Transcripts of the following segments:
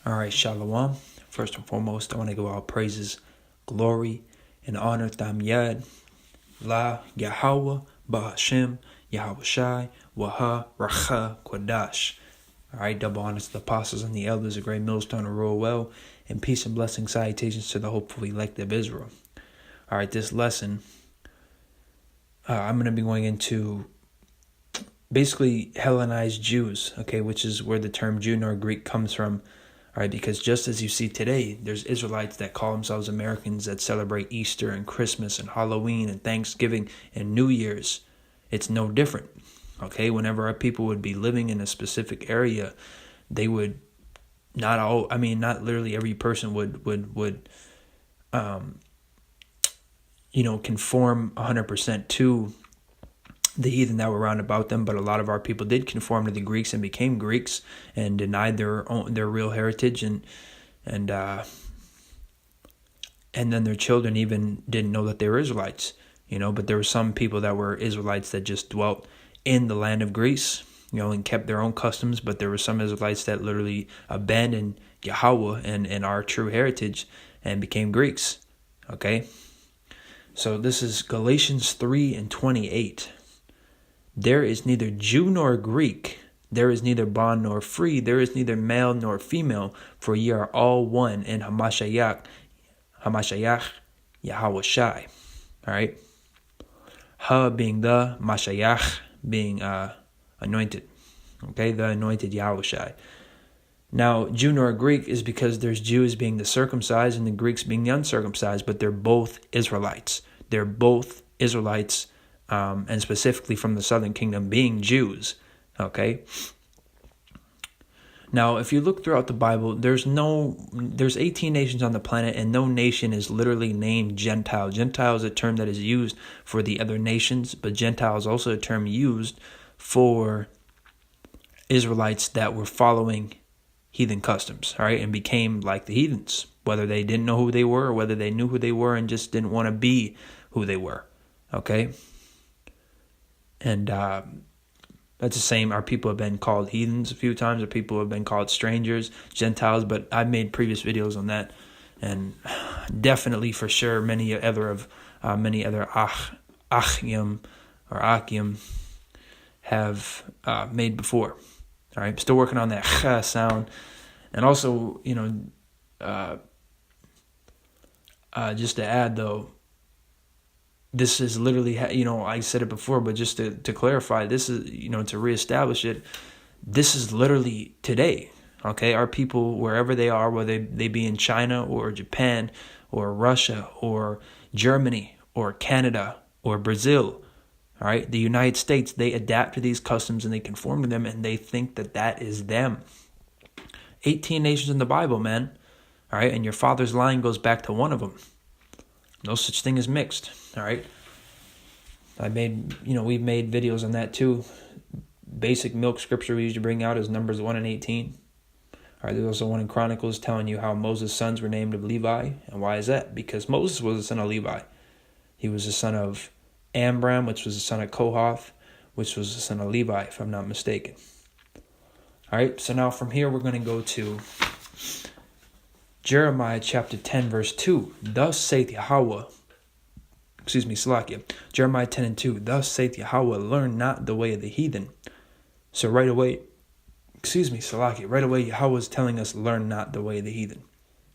All right, Shalom. First and foremost, I want to give all praises, glory, and honor Tham Yad, La Yahweh, Bahashem, Yahweh Shai, Waha, Racha, Kwadash. All right, double honors to the apostles and the elders, a great millstone to rule well, and peace and blessing salutations to the hopeful elect of Israel. All right, this lesson, I'm going to be going into basically Hellenized Jews, okay, which is where the term Jew nor Greek comes from. All right, because just as you see today, there's Israelites that call themselves Americans that celebrate Easter and Christmas and Halloween and Thanksgiving and New Year's. It's no different. Okay, whenever our people would be living in a specific area, they would not literally every person would conform 100% to the heathen that were around about them, but a lot of our people did conform to the Greeks and became Greeks and denied their real heritage, and then their children even didn't know that they were Israelites, but there were some people that were Israelites that just dwelt in the land of Greece, and kept their own customs, but there were some Israelites that literally abandoned Yahweh and our true heritage and became Greeks. Okay, so this is Galatians 3:28. There is neither Jew nor Greek, there is neither bond nor free, there is neither male nor female, for ye are all one in Hamashiach, Yahweh Shai. All right, Ha being the, Mashiach being anointed. Okay, the anointed Yahweh Shai. Now, Jew nor Greek is because there's Jews being the circumcised and the Greeks being the uncircumcised, but they're both Israelites. They're both Israelites. And specifically from the southern kingdom being Jews, okay? Now, if you look throughout the Bible, there's 18 nations on the planet, and no nation is literally named Gentile. Gentile is a term that is used for the other nations, but Gentile is also a term used for Israelites that were following heathen customs, all right, and became like the heathens, whether they didn't know who they were or whether they knew who they were and just didn't want to be who they were, okay? And that's the same. Our people have been called heathens a few times. Our people have been called strangers, Gentiles. But I've made previous videos on that, and definitely for sure many other Achim or Akim have made before. All right, still working on that ch sound, and also just to add though. This is literally, I said it before, but just to clarify, this is, to reestablish it, this is literally today, okay? Our people, wherever they are, whether they be in China or Japan or Russia or Germany or Canada or Brazil, all right? The United States, they adapt to these customs and they conform to them and they think that is them. 18 nations in the Bible, man, all right? And your father's line goes back to one of them. No such thing as mixed, all right? We've made videos on that too. Basic milk scripture we usually bring out is Numbers 1 and 18. All right, there's also one in Chronicles telling you how Moses' sons were named of Levi. And why is that? Because Moses was the son of Levi. He was the son of Amram, which was the son of Kohath, which was the son of Levi, if I'm not mistaken. All right, so now from here we're going to go to Jeremiah chapter 10, verse 2. Thus saith Yahweh, Jeremiah 10 and 2. Thus saith Yahweh, learn not the way of the heathen. So right away Yahweh is telling us, learn not the way of the heathen.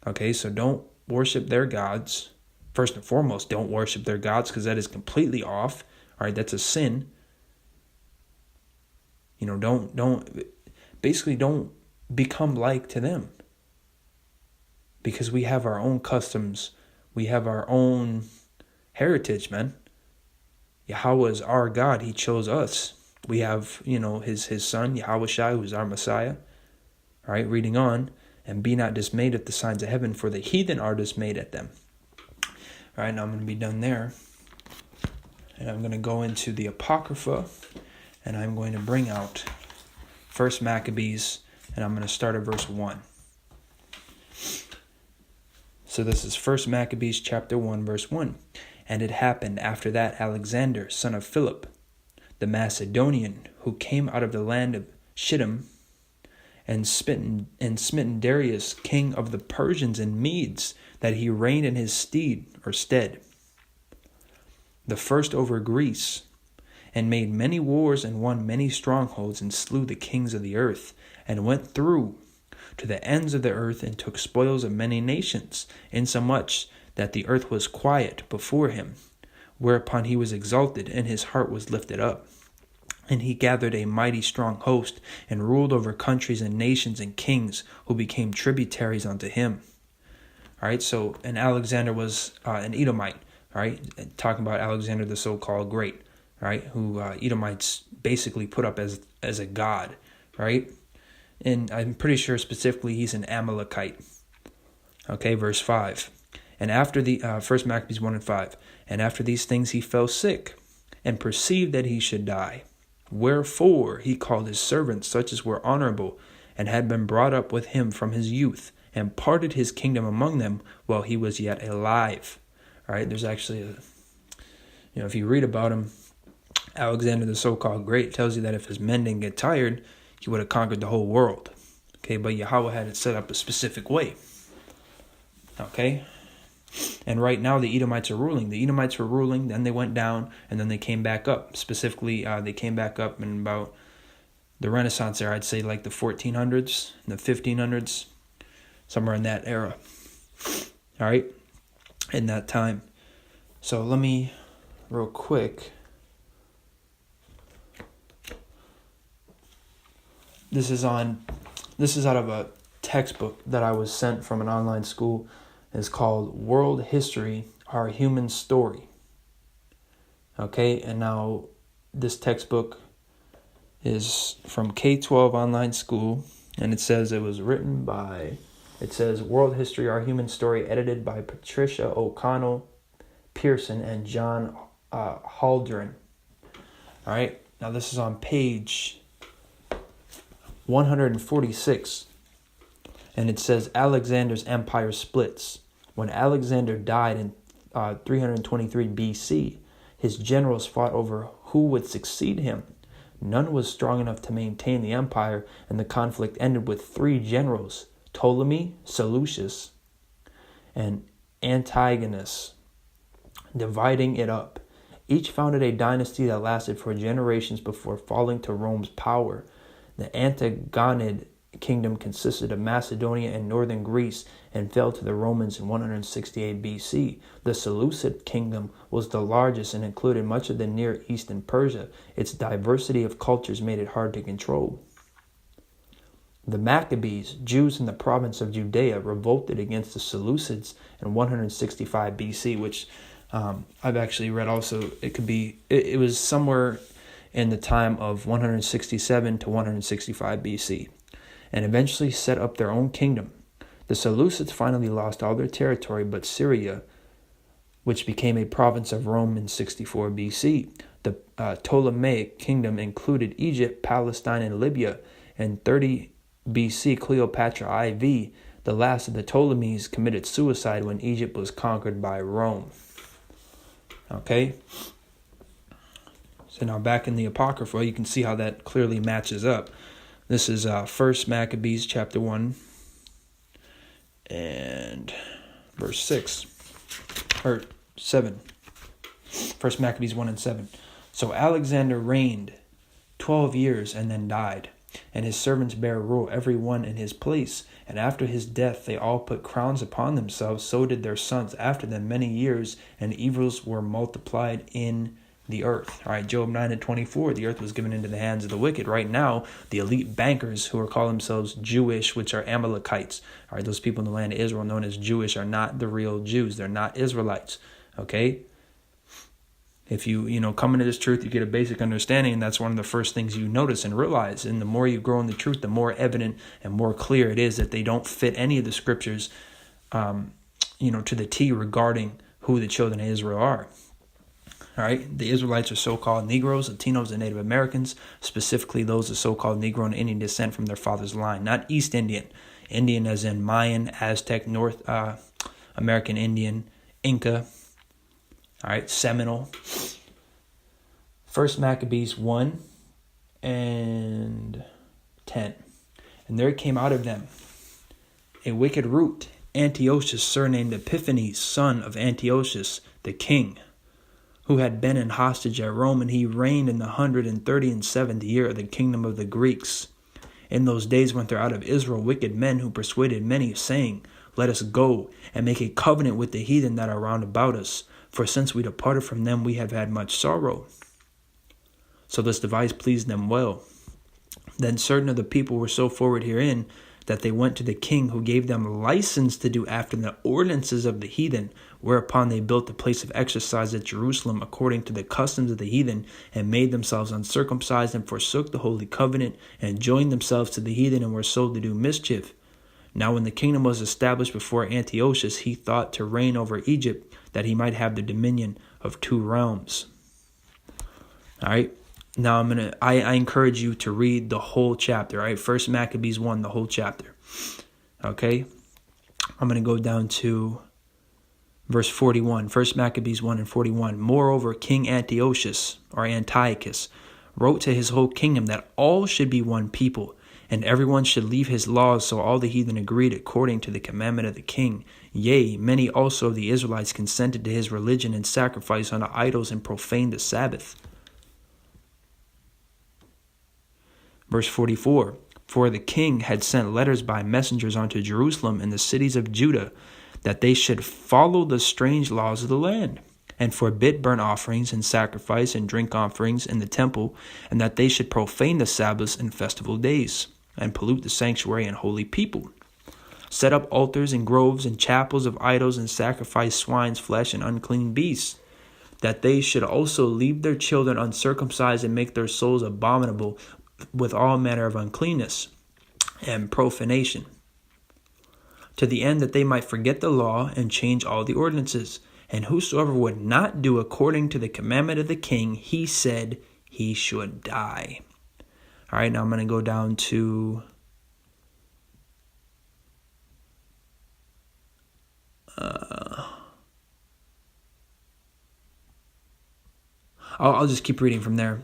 Okay, so don't worship their gods. First and foremost, don't worship their gods, because that is completely off. All right, that's a sin. Don't become like to them. Because we have our own customs. We have our own heritage, man. Yahweh is our God. He chose us. We have, his son, Yahweh Shai, who is our Messiah. All right, reading on. And be not dismayed at the signs of heaven, for the heathen are dismayed at them. All right, now I'm going to be done there. And I'm going to go into the Apocrypha. And I'm going to bring out 1 Maccabees. And I'm going to start at verse 1. So this is 1 Maccabees chapter 1, verse 1. And it happened after that Alexander, son of Philip, the Macedonian, who came out of the land of Shittim, and smitten Darius, king of the Persians and Medes, that he reigned in his stead, the first over Greece, and made many wars and won many strongholds and slew the kings of the earth, and went through to the ends of the earth and took spoils of many nations, insomuch that the earth was quiet before him, whereupon he was exalted, and his heart was lifted up. And he gathered a mighty strong host, and ruled over countries and nations and kings, who became tributaries unto him. All right, so, and Alexander was an Edomite, all right, talking about Alexander the so-called Great, right, who Edomites basically put up as a god, right? And I'm pretty sure specifically he's an Amalekite. Okay, verse 5. And after the, 1 Maccabees 1 and 5, and after these things he fell sick, and perceived that he should die. Wherefore he called his servants, such as were honorable, and had been brought up with him from his youth, and parted his kingdom among them while he was yet alive. All right, there's actually if you read about him, Alexander the so-called Great tells you that if his men didn't get tired, he would have conquered the whole world. Okay, but Yahweh had it set up a specific way. Okay, and right now the Edomites are ruling. The Edomites were ruling, then they went down, and then they came back up. Specifically, they came back up in about the Renaissance era. I'd say like the 1400s, the 1500s, somewhere in that era. All right, in that time. So let me, real quick. This is out of a textbook that I was sent from an online school. It's called World History, Our Human Story. Okay, and now this textbook is from K-12 online school, and it says it was written by, it says World History, Our Human Story, edited by Patricia O'Connell Pearson and John Haldren. All right, now this is on page 146, and it says Alexander's empire splits. When Alexander died in 323 BC, his generals fought over who would succeed him. None was strong enough to maintain the empire, and the conflict ended with three generals, Ptolemy, Seleucus, and Antiochus, dividing it up. Each founded a dynasty that lasted for generations before falling to Rome's power. The Antigonid kingdom consisted of Macedonia and northern Greece and fell to the Romans in 168 BC. The Seleucid kingdom was the largest and included much of the Near East and Persia. Its diversity of cultures made it hard to control. The Maccabees, Jews in the province of Judea, revolted against the Seleucids in 165 BC, which I've actually read also. It was somewhere in the time of 167 to 165 BC, and eventually set up their own kingdom. The Seleucids finally lost all their territory but Syria, which became a province of Rome in 64 BC. The Ptolemaic kingdom included Egypt, Palestine, and Libya. In 30 BC, Cleopatra IV, the last of the Ptolemies, committed suicide when Egypt was conquered by Rome. Okay? So now back in the Apocrypha, you can see how that clearly matches up. This is 1 Maccabees chapter 1 and verse 6, or 7. 1 Maccabees 1 and 7. So Alexander reigned 12 years and then died, and his servants bare rule every one in his place. And after his death they all put crowns upon themselves, so did their sons after them many years, and evils were multiplied in the earth. All right, Job 9 and 24, the earth was given into the hands of the wicked. Right now, the elite bankers who are calling themselves Jewish, which are Amalekites, all right, those people in the land of Israel known as Jewish, are not the real Jews. They're not Israelites, okay? If you come into this truth, you get a basic understanding, and that's one of the first things you notice and realize. And the more you grow in the truth, the more evident and more clear it is that they don't fit any of the scriptures, to the T regarding who the children of Israel are. All right, the Israelites are so-called Negroes, Latinos, and Native Americans, specifically those of so-called Negro and Indian descent from their father's line, not East Indian. Indian as in Mayan, Aztec, North American Indian, Inca, all right, Seminole. 1 Maccabees 1 and 10. And there came out of them a wicked root, Antiochus, surnamed Epiphanes, son of Antiochus the king, who had been in hostage at Rome, and he reigned in the 137th year of the kingdom of the Greeks. In those days went there out of Israel wicked men who persuaded many, saying, Let us go and make a covenant with the heathen that are round about us, for since we departed from them we have had much sorrow. So this device pleased them well. Then certain of the people were so forward herein, that they went to the king, who gave them license to do after the ordinances of the heathen, whereupon they built the place of exercise at Jerusalem according to the customs of the heathen, and made themselves uncircumcised, and forsook the holy covenant, and joined themselves to the heathen, and were sold to do mischief. Now when the kingdom was established before Antiochus, he thought to reign over Egypt, that he might have the dominion of 2 realms. All right. Now I encourage you to read the whole chapter, right? First Maccabees 1, the whole chapter. Okay? I'm going to go down to verse 41. First Maccabees 1 and 41. Moreover, King Antiochus, or Antiochus, wrote to his whole kingdom that all should be one people, and everyone should leave his laws. So all the heathen agreed according to the commandment of the king. Yea, many also of the Israelites consented to his religion, and sacrificed unto idols, and profaned the Sabbath. Verse 44, For the king had sent letters by messengers unto Jerusalem and the cities of Judah, that they should follow the strange laws of the land, and forbid burnt offerings and sacrifice and drink offerings in the temple, and that they should profane the Sabbaths and festival days, and pollute the sanctuary and holy people, set up altars and groves and chapels of idols, and sacrifice swine's flesh and unclean beasts, that they should also leave their children uncircumcised, and make their souls abominable with all manner of uncleanness and profanation, to the end that they might forget the law and change all the ordinances. And whosoever would not do according to the commandment of the king, he said he should die. All right, now I'm going to go down to I'll just keep reading from there.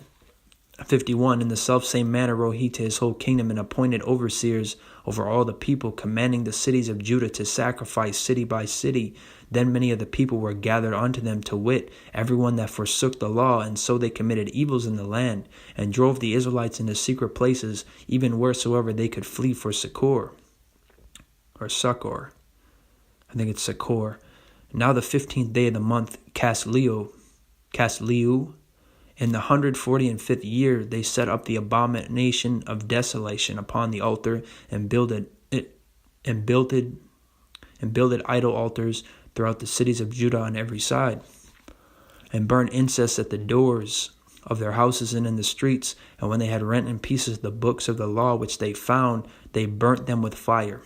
51, In the selfsame manner wrote he to his whole kingdom, and appointed overseers over all the people, commanding the cities of Judah to sacrifice city by city. Then many of the people were gathered unto them, to wit, everyone that forsook the law, and so they committed evils in the land, and drove the Israelites into secret places, even wheresoever they could flee for succor. Or succor. I think it's succor. Now the 15th day of the month, Casliu, in the 145th year, they set up the abomination of desolation upon the altar, and builded idol altars throughout the cities of Judah on every side, and burned incense at the doors of their houses and in the streets. And when they had rent in pieces the books of the law which they found, they burnt them with fire.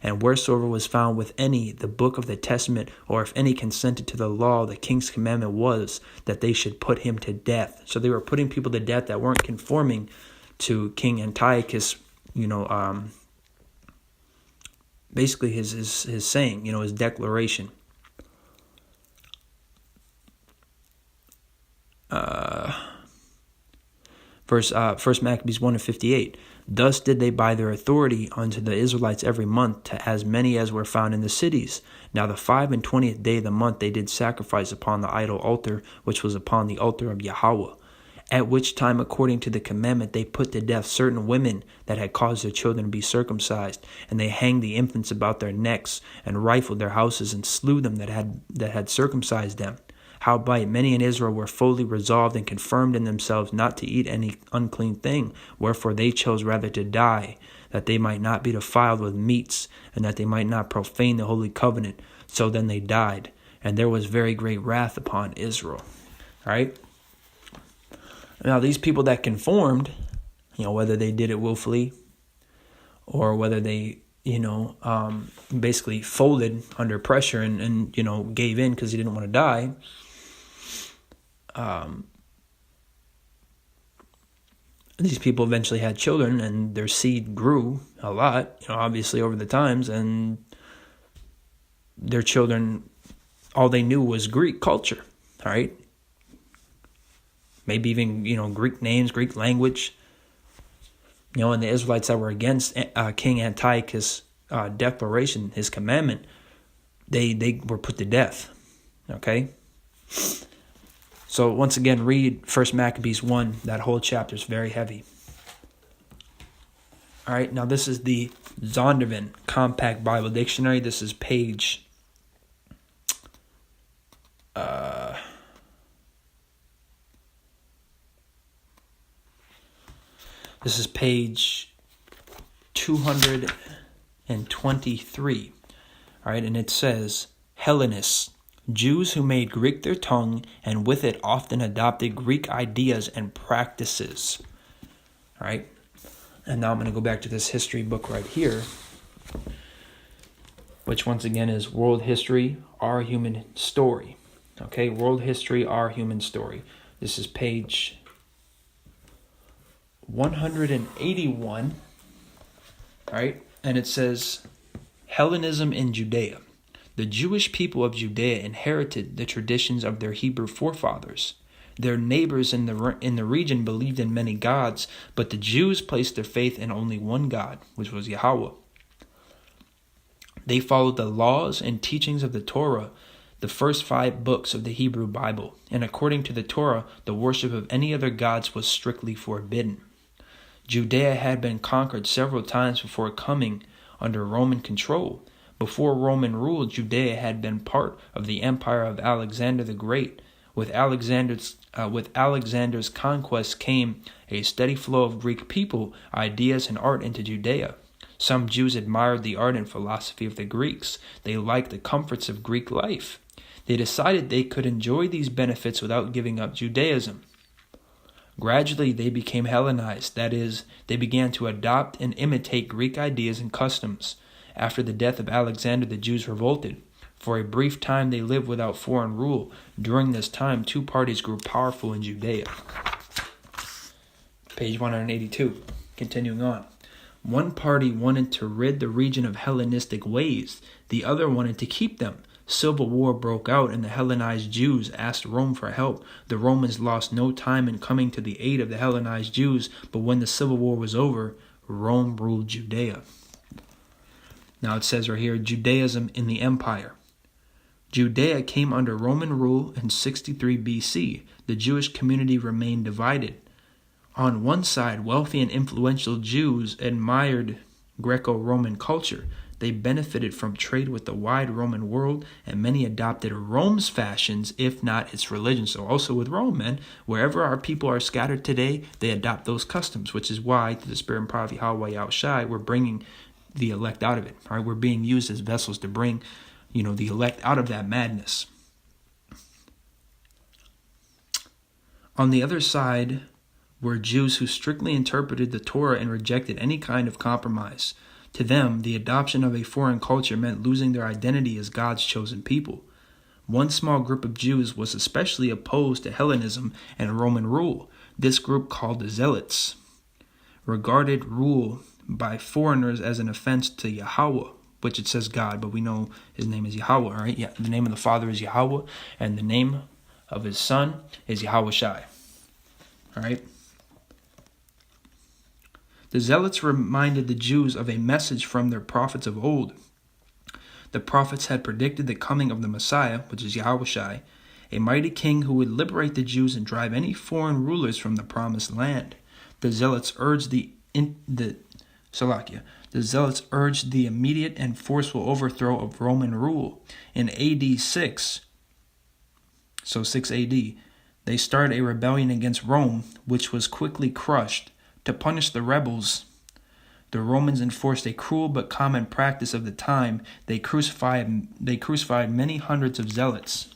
And wheresoever was found with any the book of the testament, or if any consented to the law, the king's commandment was that they should put him to death. So they were putting people to death that weren't conforming to King Antiochus, basically his saying, his declaration. First Maccabees 1 and 58. Thus did they by their authority unto the Israelites every month, to as many as were found in the cities. Now the 25th day of the month they did sacrifice upon the idol altar, which was upon the altar of Yahweh. At which time, according to the commandment, they put to death certain women that had caused their children to be circumcised, and they hanged the infants about their necks, and rifled their houses, and slew them that had circumcised them. Howbeit many in Israel were fully resolved and confirmed in themselves not to eat any unclean thing, wherefore they chose rather to die, that they might not be defiled with meats, and that they might not profane the holy covenant. So then they died, and there was very great wrath upon Israel. All right? Now these people that conformed, whether they did it willfully, or whether they basically folded under pressure and gave in because he didn't want to die. These people eventually had children, and their seed grew a lot, obviously over the times, and their children, all they knew was Greek culture, all right? Maybe even, Greek names, Greek language. And the Israelites that were against King Antiochus' declaration, his commandment, they were put to death. Okay? So once again, read 1 Maccabees 1. That whole chapter is very heavy. All right, now this is the Zondervan Compact Bible Dictionary. This is page... This is page 223. All right, and it says, Hellenists, Jews who made Greek their tongue and with it often adopted Greek ideas and practices. All right, and now I'm going to go back to this history book right here, which once again is World History, Our Human Story. Okay, World History, Our Human Story. This is page 181, right? And it says, Hellenism in Judea. The Jewish people of Judea inherited the traditions of their Hebrew forefathers. Their neighbors in the region believed in many gods, but the Jews placed their faith in only one God, which was Yahweh. They followed the laws and teachings of the Torah, the first 5 books of the Hebrew Bible, and according to the Torah, the worship of any other gods was strictly forbidden. Judea had been conquered several times before coming under Roman control. Before Roman rule, Judea had been part of the empire of Alexander the Great. With Alexander's conquest came a steady flow of Greek people, ideas, and art into Judea. Some Jews admired the art and philosophy of the Greeks. They liked the comforts of Greek life. They decided they could enjoy these benefits without giving up Judaism. Gradually, they became Hellenized, that is, they began to adopt and imitate Greek ideas and customs. After the death of Alexander, the Jews revolted. For a brief time, they lived without foreign rule. During this time, 2 parties grew powerful in Judea. Page 182, continuing on. One party wanted to rid the region of Hellenistic ways. The other wanted to keep them. Civil war broke out and the Hellenized Jews asked Rome for help. The Romans lost no time in coming to the aid of the Hellenized Jews, but when the civil war was over, Rome ruled Judea. Now it says right here, Judaism in the empire. Judea came under Roman rule in 63 BC. The Jewish community remained divided. On one side, wealthy and influential Jews admired Greco-Roman culture. They benefited from trade with the wide Roman world, and many adopted Rome's fashions, if not its religion. So also with Rome, man, wherever our people are scattered today, they adopt those customs, which is why, through the Spirit and power of Yahweh Yahushai, we're bringing the elect out of it. Right? We're being used as vessels to bring, the elect out of that madness. On the other side were Jews who strictly interpreted the Torah and rejected any kind of compromise. To them, the adoption of a foreign culture meant losing their identity as God's chosen people. One small group of Jews was especially opposed to Hellenism and Roman rule. This group, called the Zealots, regarded rule by foreigners as an offense to Yahweh, which it says God, but we know his name is Yahweh, right? Yeah, the name of the Father is Yahweh, and the name of his Son is Yahushai. All right? The Zealots reminded the Jews of a message from their prophets of old. The prophets had predicted the coming of the Messiah, which is Yahushai, a mighty king who would liberate the Jews and drive any foreign rulers from the promised land. The Zealots urged the immediate and forceful overthrow of Roman rule. In AD 6, so 6 AD, they started a rebellion against Rome, which was quickly crushed. To punish the rebels, the Romans enforced a cruel but common practice of the time. They crucified many hundreds of zealots,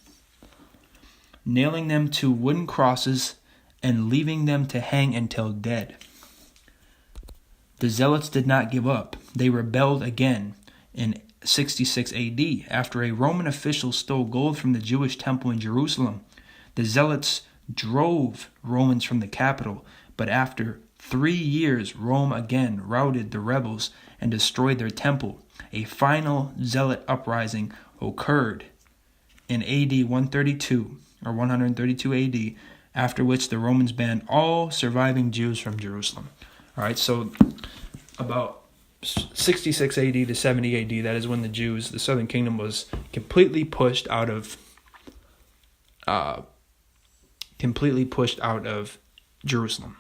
nailing them to wooden crosses and leaving them to hang until dead. The zealots did not give up. They rebelled again in 66 AD after a Roman official stole gold from the Jewish temple in Jerusalem. The zealots drove Romans from the capital, but after 3 years, Rome again routed the rebels and destroyed their temple. A final zealot uprising occurred in AD 132 or 132 AD, after which the Romans banned all surviving Jews from Jerusalem. All right, so about 66 AD to 70 AD, that is when the Southern Kingdom, was completely pushed out of Jerusalem.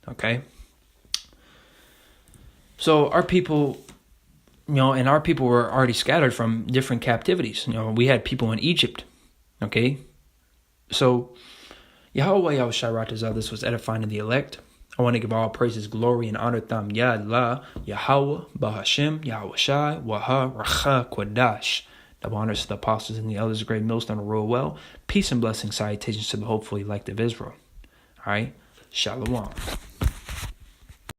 Okay, so our people, and our people were already scattered from different captivities. We had people in Egypt. Okay, so Yahweh Yahushua, this was edifying to the elect. I want to give all praises, glory, and honor to Yah Allah, Yahweh, Bahashem, Yahweh Shai, Waha, Racha, Quadash. Double honors to the apostles and the elders of great millstone to rule well. Peace and blessing, salutations to the hopeful elect of Israel. All right, Shalom.